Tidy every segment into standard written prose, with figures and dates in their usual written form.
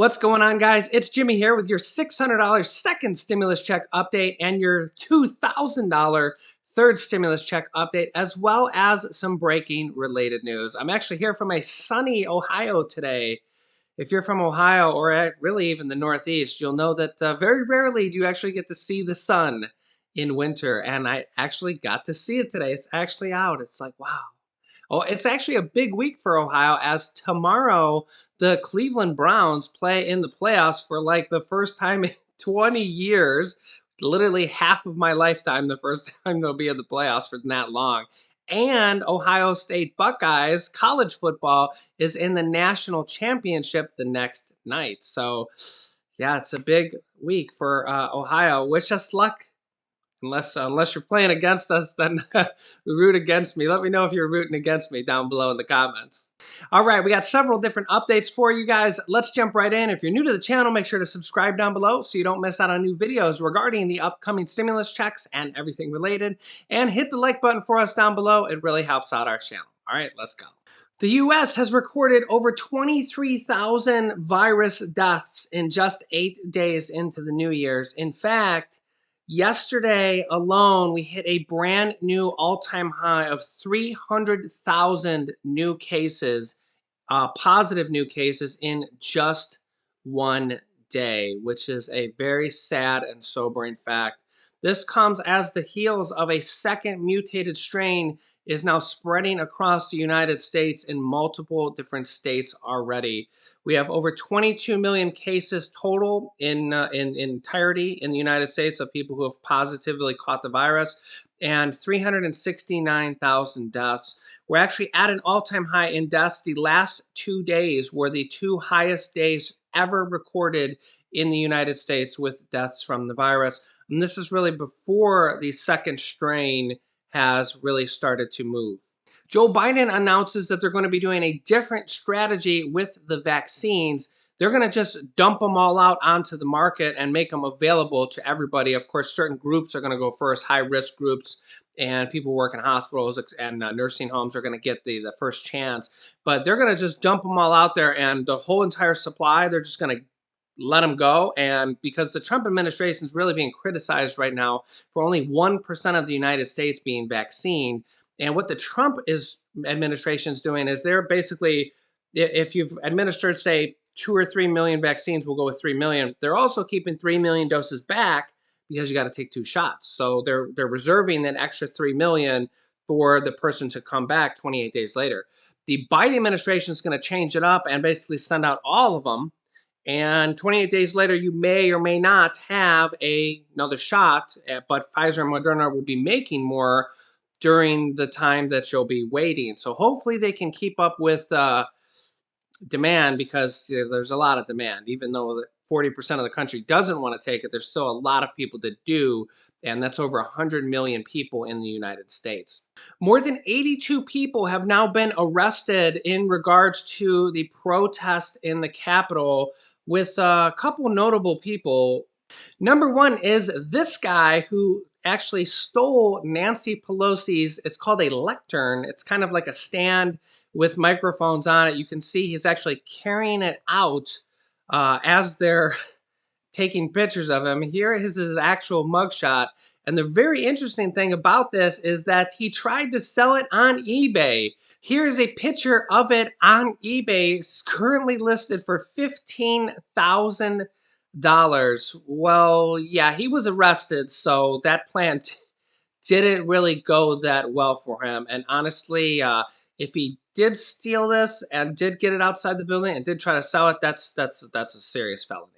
What's going on, guys? It's Jimmy here with your $600 second stimulus check update and your $2,000 third stimulus check update, as well as some breaking related news. I'm actually here from a sunny Ohio today. If you're from Ohio or really even the Northeast, you'll know that very rarely do you actually get to see the sun in winter. And I actually got to see it today. It's actually out. It's like, wow. Oh, it's actually a big week for Ohio as tomorrow the Cleveland Browns play in the playoffs for like the first time in 20 years. Literally half of my lifetime, the first time they'll be in the playoffs for that long. And Ohio State Buckeyes college football is in the national championship the next night. So, yeah, it's a big week for Ohio. Wish us luck. Unless you're playing against us, then root against me. Let me know if you're rooting against me down below in the comments. All right, we got several different updates for you guys. Let's jump right in. If you're new to the channel, make sure to subscribe down below so you don't miss out on new videos regarding the upcoming stimulus checks and everything related. And hit the like button for us down below. It really helps out our channel. All right, let's go. The US has recorded over 23,000 virus deaths in just 8 days into the New Year's. In fact, yesterday alone, we hit a brand new all-time high of 300,000 new cases, positive new cases in just one day, which is a very sad and sobering fact. This comes as the heels of a second mutated strain is now spreading across the United States in multiple different states already. We have over 22 million cases total in entirety in the United States of people who have positively caught the virus, and 369,000 deaths. We're actually at an all-time high in deaths. The last 2 days were the two highest days ever recorded in the United States with deaths from the virus. And this is really before the second strain has really started to move. Joe Biden announces that they're going to be doing a different strategy with the vaccines. They're going to just dump them all out onto the market and make them available to everybody. Of course, certain groups are going to go first, high-risk groups, and people who work in hospitals and nursing homes are going to get the first chance. But they're going to just dump them all out there, and the whole entire supply, they're just going to let them go. And because the Trump administration is really being criticized right now for only 1% of the United States being vaccinated. And what the Trump administration is doing is they're basically, if you've administered, say, 2 or 3 million vaccines, we'll go with 3 million. They're also keeping 3 million doses back because you got to take 2 shots. So they're reserving that extra 3 million for the person to come back 28 days later. The Biden administration is going to change it up and basically send out all of them. And 28 days later, you may or may not have another shot, but Pfizer and Moderna will be making more during the time that you'll be waiting. So hopefully they can keep up with demand, because there's a lot of demand. Even though 40% of the country doesn't want to take it, there's still a lot of people that do, and that's over 100 million people in the United States. More than 82 people have now been arrested in regards to the protest in the Capitol, with a couple notable people. Number one is this guy who actually stole Nancy Pelosi's, it's called a lectern. It's kind of like a stand with microphones on it. You can see he's actually carrying it out as they're taking pictures of him. Here is his actual mugshot. And the very interesting thing about this is that he tried to sell it on eBay. Here is a picture of it on eBay. It's currently listed for $15,000. Well, yeah, he was arrested, so that plan didn't really go that well for him. And honestly, if he did steal this and did get it outside the building and did try to sell it, that's a serious felony.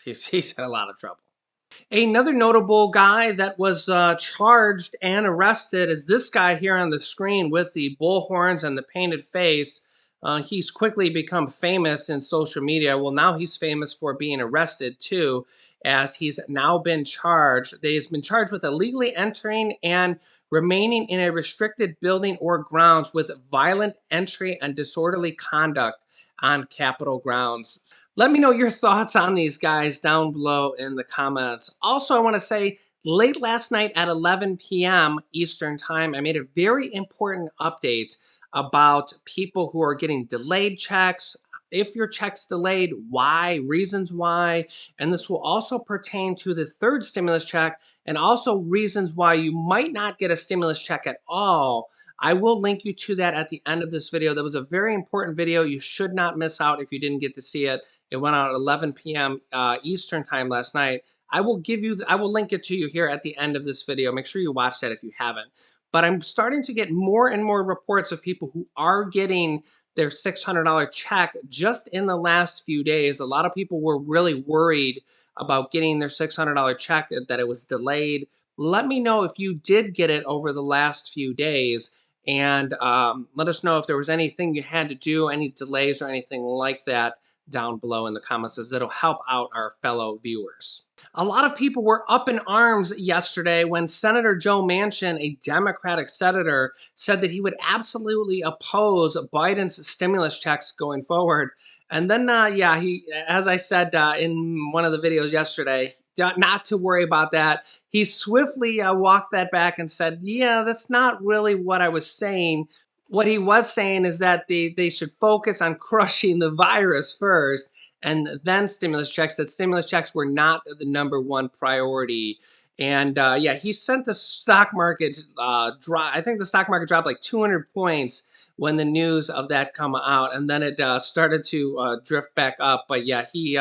He's in a lot of trouble. Another notable guy that was charged and arrested is this guy here on the screen with the bull horns and the painted face. He's quickly become famous in social media. Well, now he's famous for being arrested too, as he's now been charged. He's been charged with illegally entering and remaining in a restricted building or grounds with violent entry and disorderly conduct on Capitol grounds. Let me know your thoughts on these guys down below in the comments. Also, I want to say late last night at 11 p.m. Eastern Time, I made a very important update about people who are getting delayed checks, if your check's delayed, why, reasons why, and this will also pertain to the third stimulus check and also reasons why you might not get a stimulus check at all. I will link you to that at the end of this video. That was a very important video. You should not miss out if you didn't get to see it. It went out at 11 p.m. Eastern time last night. I will link it to you here at the end of this video. Make sure you watch that if you haven't. But I'm starting to get more and more reports of people who are getting their $600 check just in the last few days. A lot of people were really worried about getting their $600 check, that it was delayed. Let me know if you did get it over the last few days, and let us know if there was anything you had to do, any delays or anything like that down below in the comments, as it'll help out our fellow viewers. A lot of people were up in arms yesterday when Senator Joe Manchin, a Democratic senator, said that he would absolutely oppose Biden's stimulus checks going forward. And then, yeah, as I said in one of the videos yesterday, not to worry about that. He swiftly walked that back and said, yeah, that's not really what I was saying. What he was saying is that they should focus on crushing the virus first and then stimulus checks. That stimulus checks were not the number one priority. And yeah, he sent the stock market drop. I think the stock market dropped like 200 points when the news of that come out, and then it started to drift back up. But yeah, he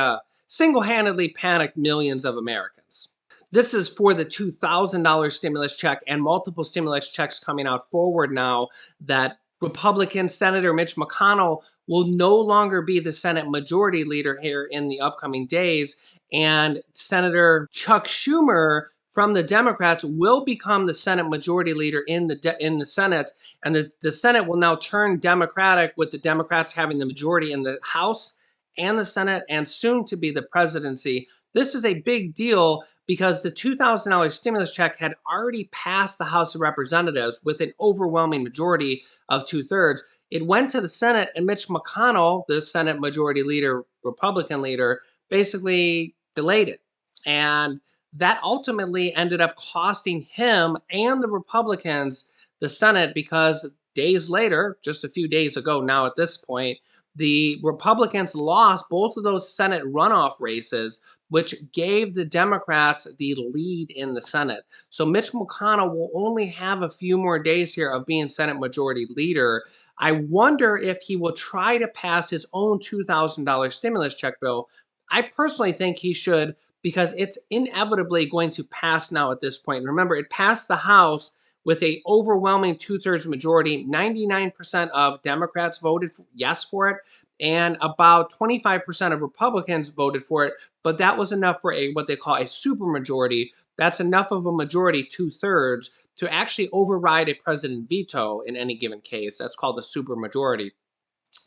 single-handedly panicked millions of Americans. This is for the $2,000 stimulus check and multiple stimulus checks coming out forward now that Republican Senator Mitch McConnell will no longer be the Senate Majority Leader here in the upcoming days. And Senator Chuck Schumer from the Democrats will become the Senate Majority Leader in the Senate. And the Senate will now turn Democratic, with the Democrats having the majority in the House and the Senate, and soon to be the presidency. This is a big deal because the $2,000 stimulus check had already passed the House of Representatives with an overwhelming majority of 2/3. It went to the Senate, and Mitch McConnell, the Senate Majority Leader, Republican leader, basically delayed it. And that ultimately ended up costing him and the Republicans the Senate, because days later, just a few days ago now at this point, the Republicans lost both of those Senate runoff races, which gave the Democrats the lead in the Senate. So Mitch McConnell will only have a few more days here of being Senate Majority Leader. I wonder if he will try to pass his own $2,000 stimulus check bill. I personally think he should, because it's inevitably going to pass now at this point. Remember, it passed the House with a overwhelming 2/3 majority. 99% of Democrats voted yes for it, and about 25% of Republicans voted for it. But that was enough for what they call a supermajority. That's enough of a majority, 2/3, to actually override a president veto in any given case. That's called a supermajority.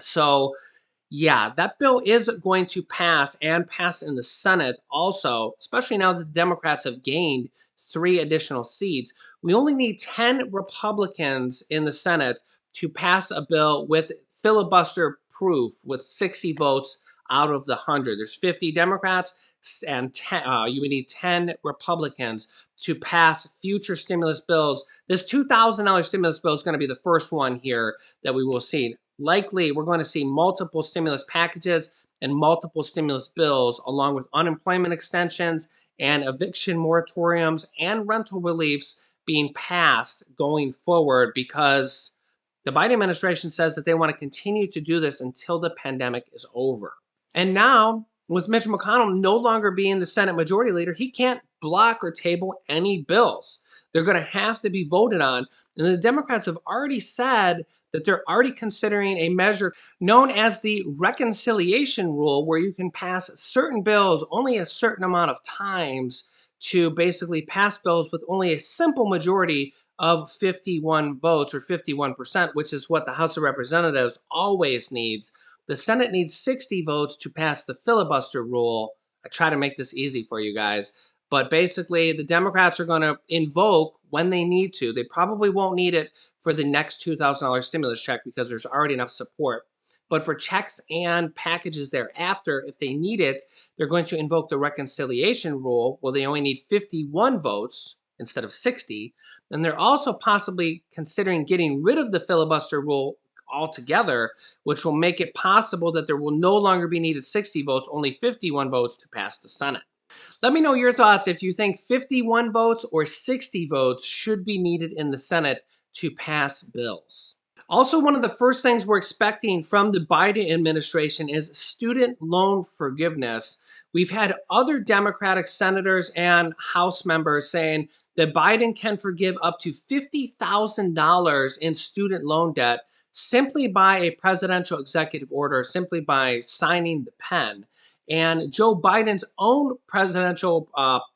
So yeah, that bill is going to pass, and pass in the Senate also, especially now that the Democrats have gained 3 additional seats. We only need 10 Republicans in the Senate to pass a bill with filibuster proof, with 60 votes out of the 100. There's 50 Democrats, and you would need 10 Republicans to pass future stimulus bills. This $2,000 stimulus bill is going to be the first one here that we will see. Likely, we're going to see multiple stimulus packages and multiple stimulus bills, along with unemployment extensions and eviction moratoriums and rental reliefs being passed going forward, because the Biden administration says that they want to continue to do this until the pandemic is over. And now, with Mitch McConnell no longer being the Senate Majority Leader, he can't block or table any bills. They're going to have to be voted on. And the Democrats have already said that they're already considering a measure known as the reconciliation rule, where you can pass certain bills only a certain amount of times, to basically pass bills with only a simple majority of 51 votes, or 51%, which is what the House of Representatives always needs. The Senate needs 60 votes to pass the filibuster rule. I try to make this easy for you guys. But basically, the Democrats are going to invoke when they need to. They probably won't need it for the next $2,000 stimulus check, because there's already enough support. But for checks and packages thereafter, if they need it, they're going to invoke the reconciliation rule, where they only need 51 votes instead of 60. And they're also possibly considering getting rid of the filibuster rule altogether, which will make it possible that there will no longer be needed 60 votes, only 51 votes to pass the Senate. Let me know your thoughts if you think 51 votes or 60 votes should be needed in the Senate to pass bills. Also, one of the first things we're expecting from the Biden administration is student loan forgiveness. We've had other Democratic senators and House members saying that Biden can forgive up to $50,000 in student loan debt simply by a presidential executive order, simply by signing the pen. And Joe Biden's own presidential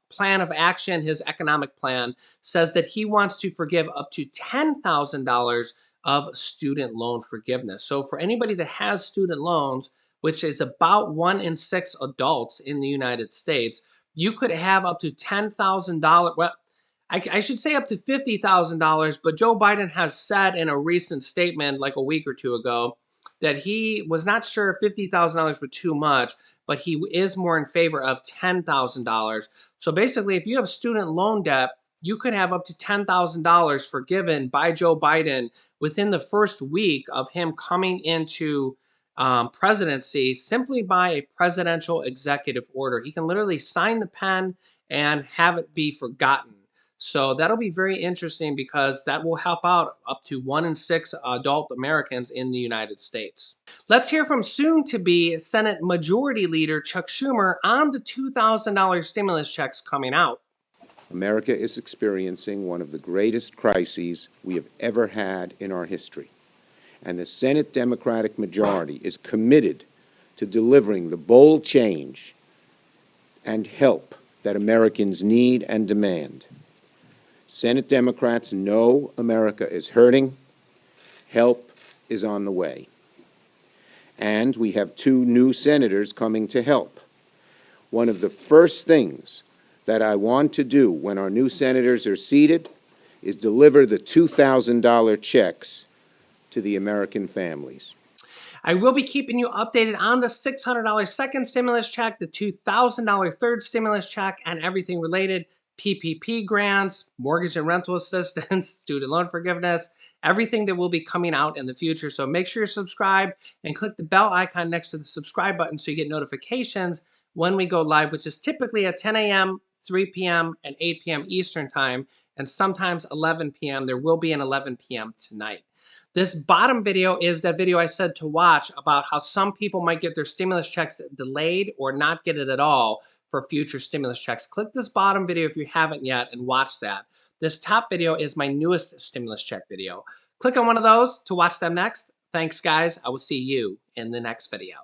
plan of action, his economic plan, says that he wants to forgive up to $10,000 of student loan forgiveness. So for anybody that has student loans, which is about 1 in 6 adults in the United States, you could have up to $10,000. Well, I should say up to $50,000, but Joe Biden has said in a recent statement, like a week or two ago, that he was not sure if $50,000 were too much, but he is more in favor of $10,000. So basically, if you have student loan debt, you could have up to $10,000 forgiven by Joe Biden within the first week of him coming into presidency simply by a presidential executive order. He can literally sign the pen and have it be forgotten. So that'll be very interesting because that will help out up to 1 in 6 adult Americans in the United States. Let's hear from soon to be Senate Majority Leader Chuck Schumer on the $2,000 stimulus checks coming out. America is experiencing one of the greatest crises we have ever had in our history, and the Senate Democratic majority is committed to delivering the bold change and help that Americans need and demand. Senate Democrats know America is hurting. Help is on the way. And we have 2 new senators coming to help. One of the first things that I want to do when our new senators are seated is deliver the $2,000 checks to the American families. I will be keeping you updated on the $600 second stimulus check, the $2,000 third stimulus check, and everything related. PPP grants, mortgage and rental assistance, student loan forgiveness, everything that will be coming out in the future. So make sure you're subscribed and click the bell icon next to the subscribe button so you get notifications when we go live, which is typically at 10 a.m., 3 p.m., and 8 p.m. Eastern Time, and sometimes 11 p.m. There will be an 11 p.m. tonight. This bottom video is that video I said to watch about how some people might get their stimulus checks delayed or not get it at all for future stimulus checks. Click this bottom video if you haven't yet and watch that. This top video is my newest stimulus check video. Click on one of those to watch them next. Thanks, guys. I will see you in the next video.